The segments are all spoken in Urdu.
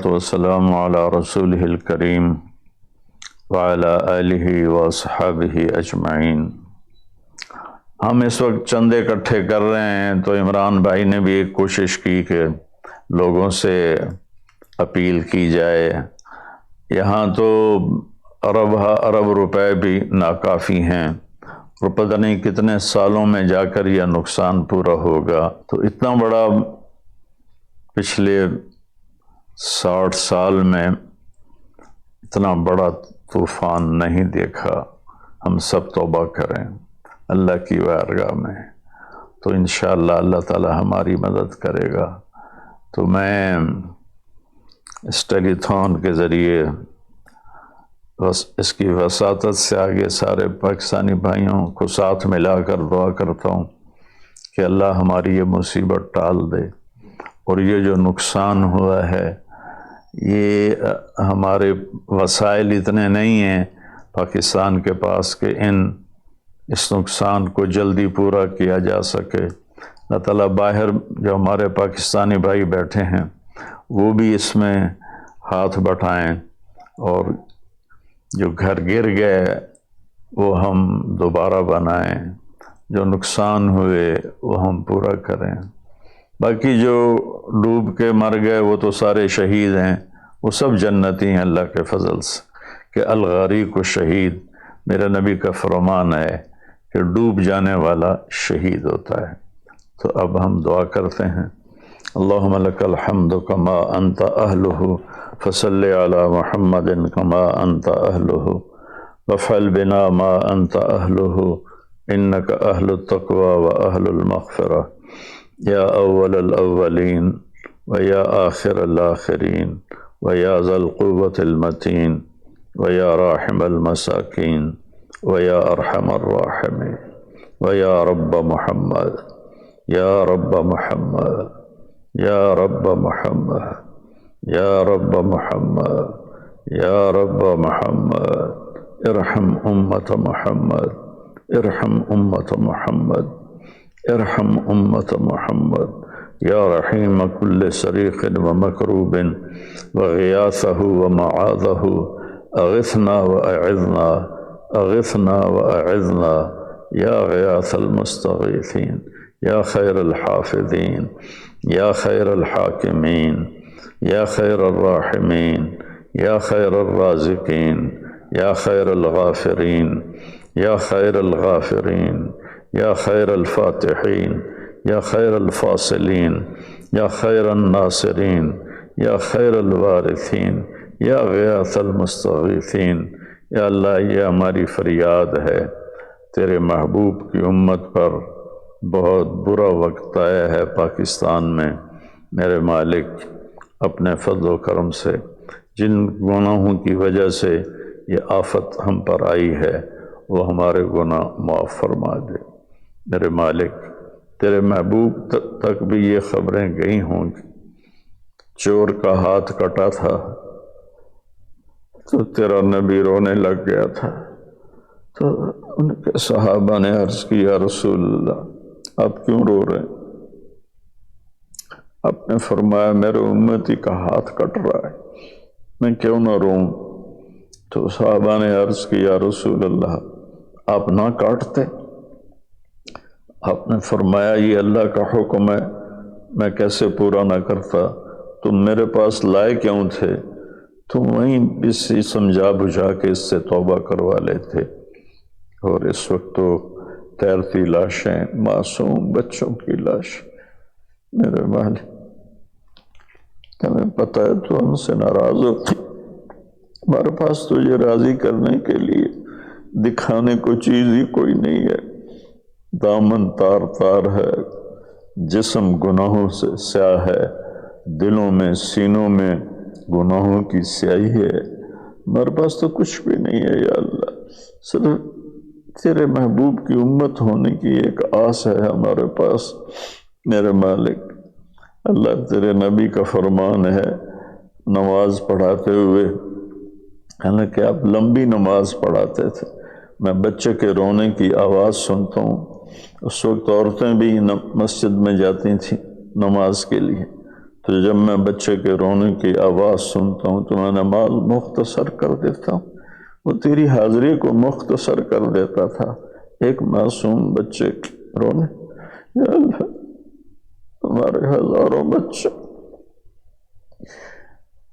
والسلام علی رسولہ الکریم وعلی آلہ واصحابہ اجمعین۔ ہم اس وقت چندے اکٹھے کر رہے ہیں تو عمران بھائی نے بھی ایک کوشش کی کہ لوگوں سے اپیل کی جائے۔ یہاں تو ارب روپے بھی ناکافی ہیں اور پتہ نہیں کتنے سالوں میں جا کر یہ نقصان پورا ہوگا۔ تو اتنا بڑا پچھلے 60 سال میں اتنا بڑا طوفان نہیں دیکھا۔ ہم سب توبہ کریں اللہ کی بارگاہ میں، تو انشاءاللہ اللہ تعالی ہماری مدد کرے گا۔ تو میں اس ٹیلی تھون کے ذریعے اس کی وساطت سے آگے سارے پاکستانی بھائیوں کو ساتھ ملا کر دعا کرتا ہوں کہ اللہ ہماری یہ مصیبت ٹال دے، اور یہ جو نقصان ہوا ہے یہ ہمارے وسائل اتنے نہیں ہیں پاکستان کے پاس کہ اس نقصان کو جلدی پورا کیا جا سکے۔ اللہ تعالیٰ باہر جو ہمارے پاکستانی بھائی بیٹھے ہیں وہ بھی اس میں ہاتھ بٹھائیں، اور جو گھر گر گئے وہ ہم دوبارہ بنائیں، جو نقصان ہوئے وہ ہم پورا کریں۔ باقی جو ڈوب کے مر گئے وہ تو سارے شہید ہیں، وہ سب جنتی ہیں اللہ کے فضل سے، کہ الغریق الشہید، میرے نبی کا فرمان ہے کہ ڈوب جانے والا شہید ہوتا ہے۔ تو اب ہم دعا کرتے ہیں۔ اللہم لک الحمد کما انت اہلہ فصلی علی محمد کما انت اہلہ وافعل بنا ما انت اہلہ انک اہل التقوی و اہل المغفرہ یا اول الاولین و یا آخر الاخرین و یا ذا القوة المتین و یا راحم المساکین و یا ارحم الراحمین و یا رب محمد یا رب محمد یا رب محمد یا رب محمد یا رب محمد ارحم امت محمد ارحم امت محمد ارحم امت محمد یا رحیم کل صریخ و مکروب و غیاثہ و معاذہ اغثنا و اعذنا اغثنا و اعذنا یا غیاث المستغیثین یا خیر الحافظین یا خیر الحاکمین یا خیر الراحمین یا خیر الرازقین یا خیر الغافرین یا خیر الغافرین یا خیر الفاتحین یا خیر الفاصلین یا خیر الناصرین یا خیر الوارثین یا غیاث المستغیثین۔ یا اللہ یہ ہماری فریاد ہے، تیرے محبوب کی امت پر بہت برا وقت آیا ہے پاکستان میں۔ میرے مالک اپنے فضل و کرم سے جن گناہوں کی وجہ سے یہ آفت ہم پر آئی ہے وہ ہمارے گناہ معاف فرما دے۔ میرے مالک تیرے محبوب تک بھی یہ خبریں گئی ہوں گی، چور کا ہاتھ کٹا تھا تو تیرا نبی رونے لگ گیا تھا، تو ان کے صحابہ نے عرض کی یا رسول اللہ آپ کیوں رو رہے ہیں؟ آپ نے فرمایا میرے امتی کا ہاتھ کٹ رہا ہے، میں کیوں نہ روؤں؟ تو صحابہ نے عرض کی یا رسول اللہ آپ نہ کاٹتے؟ آپ نے فرمایا یہ اللہ کا حکم ہے، میں کیسے پورا نہ کرتا؟ تم میرے پاس لائے کیوں تھے؟ تم وہیں اسی سمجھا بجھا کے اس سے توبہ کروا لیتے، اور اس وقت تو تیرتی لاشیں، معصوم بچوں کی لاش۔ میرے مالک ہمیں پتہ ہے تو ہم سے ناراض ہوتی، ہمارے پاس تو یہ راضی کرنے کے لیے دکھانے کو چیز ہی کوئی نہیں ہے۔ دامن تار تار ہے، جسم گناہوں سے سیاہ ہے، دلوں میں سینوں میں گناہوں کی سیاہی ہے، ہمارے پاس تو کچھ بھی نہیں ہے یا اللہ، صرف تیرے محبوب کی امت ہونے کی ایک آس ہے ہمارے پاس۔ میرے مالک اللہ تیرے نبی کا فرمان ہے نماز پڑھاتے ہوئے، حالانکہ آپ لمبی نماز پڑھاتے تھے، میں بچے کے رونے کی آواز سنتا ہوں، اس وقت عورتیں بھی مسجد میں جاتی تھیں نماز کے لیے، تو جب میں بچے کے رونے کی آواز سنتا ہوں تو میں نماز مختصر کر دیتا ہوں، وہ تیری حاضری کو مختصر کر دیتا تھا ایک معصوم بچے کے رونے۔ یا اللہ ہمارے ہزاروں بچے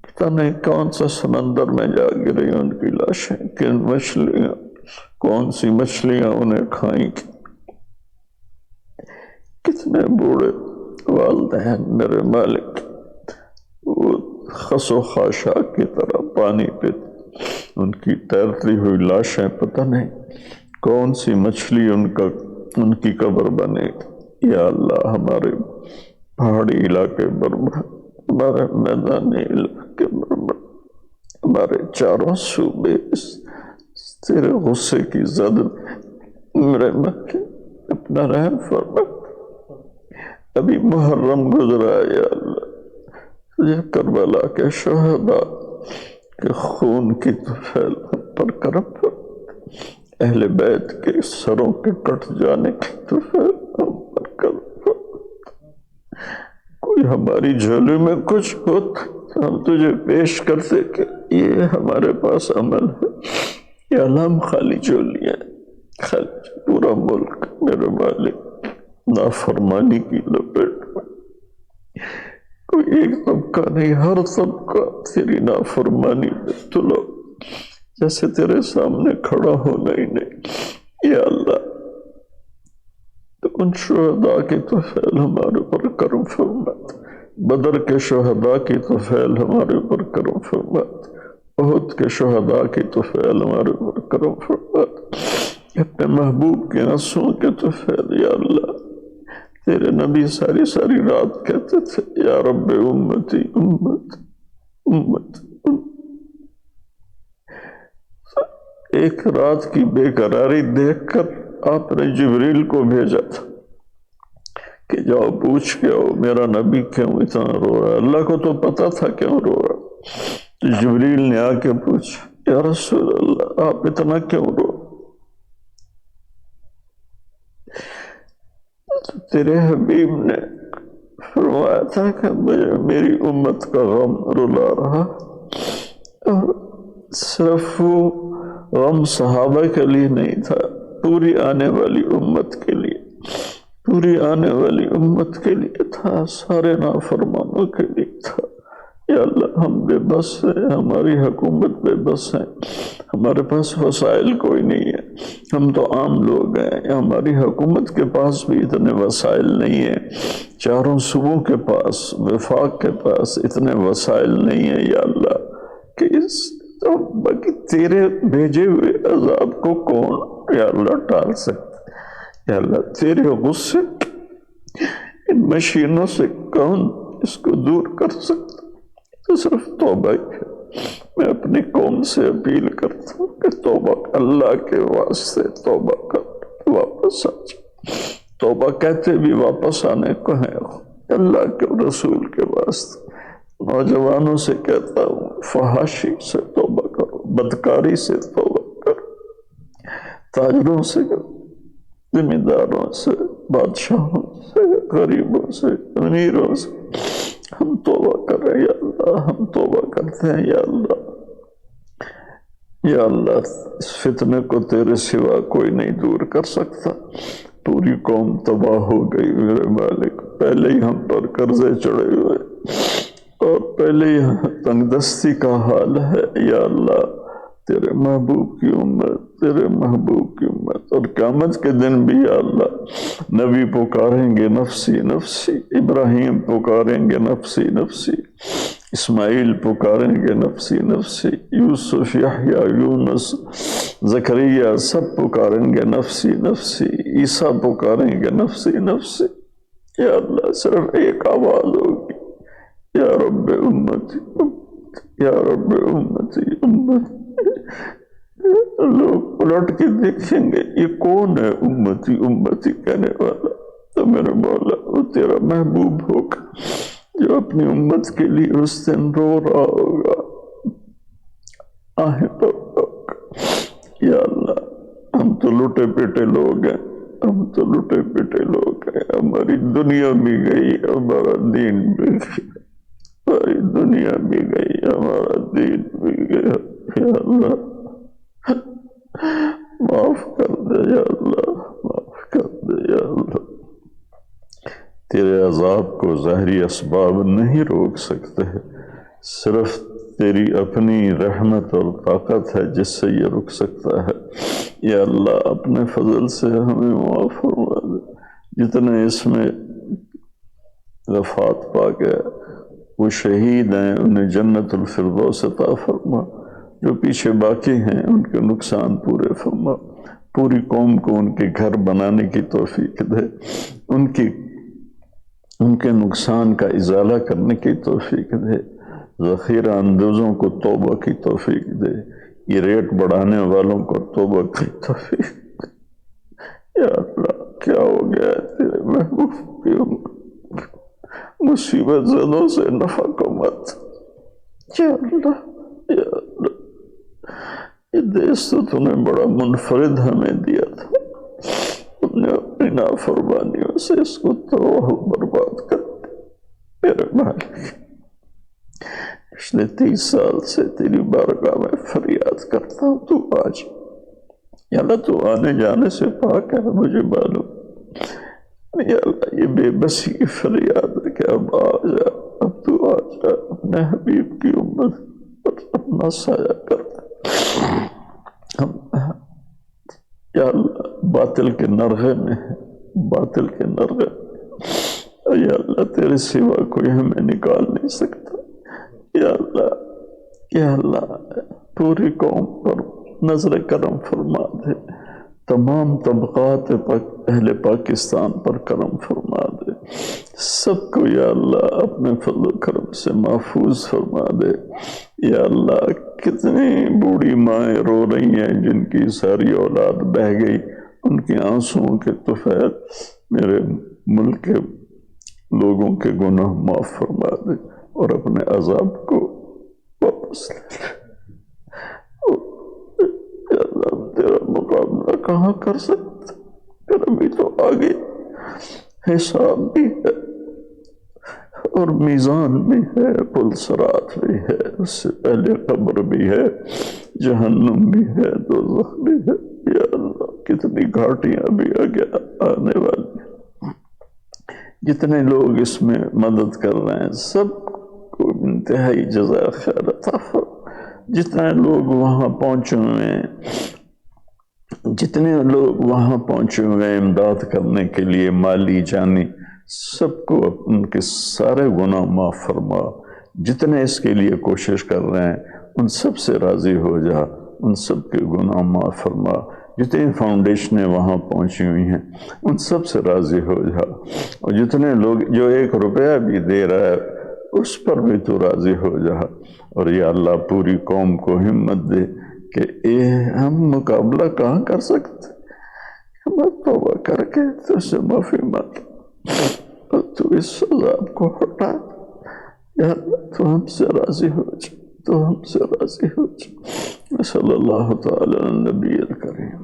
پتہ نہیں کون سا سمندر میں جا گری ان کی لاشیں، کن مچھلیاں، کون سی مچھلیاں انہیں کھائیں گی۔ کتنے بوڑھے والدین میرے مالک، وہ خس و خاشاک کی طرح پانی پہ ان کی تیرتی ہوئی لاشیں، پتہ نہیں کون سی مچھلی ان کی قبر بنے گی۔ یا اللہ ہمارے پہاڑی علاقے برما، ہمارے میدانی علاقے برما، ہمارے چاروں صوبے اس تیرے غصے کی زد میرے مکے اپنا رحم فرما۔ ابھی محرم گزرا ہے یا اللہ، تجھے کربلا کے شہداء کے خون کی طفیل پر کرم فرما، اہل بیت کے سروں کے کٹ جانے کی طفیل پر کرم فرما۔ کوئی ہماری جھولی میں کچھ ہو تو ہم تجھے پیش کرتے کہ یہ ہمارے پاس عمل ہے، یا اللہ ہم خالی جھولی ہیں، خالی پورا ملک میرے مالک نافرمانی کی لپیٹ میں، کوئی ایک طبقہ نہیں، ہر طبقہ تیری نافرمانی میں تلو، جیسے تیرے سامنے کھڑا ہونا ہی نہیں۔ یا اللہ تو ان شہداء کی طفیل ہمارے اوپر کرم فرمات، بدر کے شہداء کی طفیل ہمارے اوپر کرم فرمات، احد کے شہداء کی طفیل ہمارے اوپر کرم فرمات، اپنے محبوب کے نسوں کے طفیل۔ یا اللہ تیرے نبی ساری ساری رات کہتے تھے یا رب امتی امت امت۔ ایک رات کی بے قراری دیکھ کر آپ نے جبریل کو بھیجا تھا کہ جاؤ پوچھ کے آؤ میرا نبی کیوں اتنا رو رہا ہے۔ اللہ کو تو پتا تھا کیوں رو رہا، تو جبریل نے آ کے پوچھا یا رسول اللہ آپ اتنا کیوں رو؟ تیرے حبیب نے فرمایا تھا کہ مجھے میری امت کا غم رلا رہا، اور صرف وہ غم صحابہ کے لیے نہیں تھا، پوری آنے والی امت کے لیے، پوری آنے والی امت کے لیے تھا، سارے نافرمانوں کے لیے تھا۔ یا اللہ ہم بے بس ہیں، ہماری حکومت بے بس ہے، ہمارے پاس وسائل کوئی نہیں ہے، ہم تو عام لوگ ہیں، ہماری حکومت کے پاس بھی اتنے وسائل نہیں ہیں، چاروں صوبوں کے پاس، وفاق کے پاس اتنے وسائل نہیں ہیں۔ یا اللہ کہ اس باقی تیرے بھیجے ہوئے عذاب کو کون یا اللہ ٹال سکتا؟ یا اللہ تیرے غصے ان مشینوں سے کون اس کو دور کر سکتا؟ تو صرف توبہ ہی ہے۔ میں اپنی قوم سے اپیل کرتا ہوں کہ توبہ اللہ کے واسطے توبہ کر، واپس آ جا۔ توبہ کہتے بھی واپس آنے کو ہے، اللہ کے رسول کے واسطے۔ نوجوانوں سے کہتا ہوں فحاشی سے توبہ کرو، بدکاری سے توبہ کرو، تاجروں سے، ذمہ داروں سے، بادشاہوں سے، غریبوں سے، امیروں سے ہم توبہ کر رہے ہیں۔ یا اللہ ہم توبہ کرتے ہیں۔ یا اللہ، یا اللہ اس فتنے کو تیرے سوا کوئی نہیں دور کر سکتا، پوری قوم تباہ ہو گئی میرے مالک، پہلے ہی ہم پر قرضے چڑھے ہوئے اور پہلے ہی تنگ دستی کا حال ہے۔ یا اللہ تیرے محبوب کی امت، تیرے محبوب کی امت، اور قیامت کے دن بھی یا اللہ نبی پکاریں گے نفسی نفسی، ابراہیم پکاریں گے نفسی نفسی، اسماعیل پکاریں گے نفسی نفسی، یوسف، یحییٰ، یونس، زکریا سب پکاریں گے نفسی نفسی، عیسیٰ پکاریں گے نفسی نفسی۔ یا اللہ صرف ایک آواز ہوگی یا رب امتی امتی، یا رب امتی امتی۔ لوگ پلٹ کے دیکھیں گے یہ کون ہے امتی امتی کہنے والا، تو میرے مولا وہ تیرا محبوب ہوگا جو اپنی امت کے لیے اس دن رو رہا ہوگا، آہیں پر ہوگا۔ یا اللہ ہم تو لٹے پیٹے لوگ ہیں، ہم تو لٹے پیٹے لوگ ہیں، ہماری دنیا بھی گئی، ہمارا دین بھی گیا۔ ہماری دنیا بھی گئی، ہمارا دین بھی گیا، یا اللہ معاف کر دے، یا اللہ معاف کر دے، یا اللہ۔ تیرے عذاب کو ظاہری اسباب نہیں روک سکتے، صرف تیری اپنی رحمت اور طاقت ہے جس سے یہ رک سکتا ہے۔ یا اللہ اپنے فضل سے ہمیں معاف فرما دے۔ جتنے اس میں وفات پا گئے وہ شہید ہیں، انہیں جنت الفردوس عطا فرما۔ جو پیچھے باقی ہیں ان کے نقصان پورے فرما، پوری قوم کو ان کے گھر بنانے کی توفیق دے، ان کے نقصان کا ازالہ کرنے کی توفیق دے، ذخیرہ اندوزوں کو توبہ کی توفیق دے، یہ ریٹ بڑھانے والوں کو توبہ کی توفیق دے۔ یا اللہ کیا ہو گیا ہے تیرے محبوب کی امت، مصیبت زدوں سے نفع کو مت۔ یا اللہ یا اللہ، یہ دیس تو نے بڑا منفرد ہمیں دیا تھا، تم نے اپنی نافرمانیوں سے اس کو تباہ و برباد کر دیا۔ میرے مالک پچھلے 30 سال سے تیری بارگاہ میں فریاد کرتا ہوں، تو آج یا اللہ تو آنے جانے سے پاک ہے، مجھے معلوم۔ یا اللہ یہ بے بسی کی فریاد ہے کہ اب آ جا، اب تو آ جا، اپنے حبیب کی امت پر اپنا سایہ کر دے۔ یا اللہ باطل کے نرغے میں ہے، باطل کے نرغے میں، یا اللہ تیرے سوا کوئی ہمیں نکال نہیں سکتا۔ یا اللہ پوری قوم پر نظر کرم فرما دے، تمام طبقات اہل پاکستان پر کرم فرما دے، سب کو یا اللہ اپنے فضل و کرم سے محفوظ فرما دے۔ یا اللہ کتنی بوڑھی مائیں رو رہی ہیں جن کی ساری اولاد بہہ گئی، ان کی آنسوؤں کے طفیل میرے ملک کے لوگوں کے گناہ معاف فرما دے اور اپنے عذاب کو واپس لے لے۔ یا اللہ تیرا مقابلہ کہاں کر سکتے، پھر ابھی تو آگے حساب بھی ہے اور میزان بھی ہے، پل صراط بھی ہے، اس سے پہلے قبر بھی ہے، جہنم بھی ہے، دوزخ بھی ہے۔ یا اللہ کتنی گھاٹیاں بھی آنے والی ہیں۔ جتنے لوگ اس میں مدد کر رہے ہیں سب کو انتہائی جزائے خیر عطا فرما۔ جتنے لوگ وہاں پہنچے ہوئے ہیں، جتنے لوگ وہاں پہنچے ہوئے ہیں امداد کرنے کے لیے مالی جانی، سب کو ان کے سارے گناہ معاف فرما۔ جتنے اس کے لیے کوشش کر رہے ہیں ان سب سے راضی ہو جا، ان سب کے گناہ معاف فرما۔ جتنی فاؤنڈیشنیں وہاں پہنچی ہوئی ہیں ان سب سے راضی ہو جا، اور جتنے لوگ جو 1 روپیہ بھی دے رہا ہے اس پر بھی تو راضی ہو جا۔ اور یا اللہ پوری قوم کو ہمت دے کہ ہم مقابلہ کہاں کر سکتے، ہم توبہ کر کے تو سے معافی مانگ اور تو اس عذاب کو ہٹا۔ یا اللہ تو ہم سے راضی ہو جا، تو ہم سے راضی ہو جا۔ صلی اللہ تعالی علی نبی الکریم۔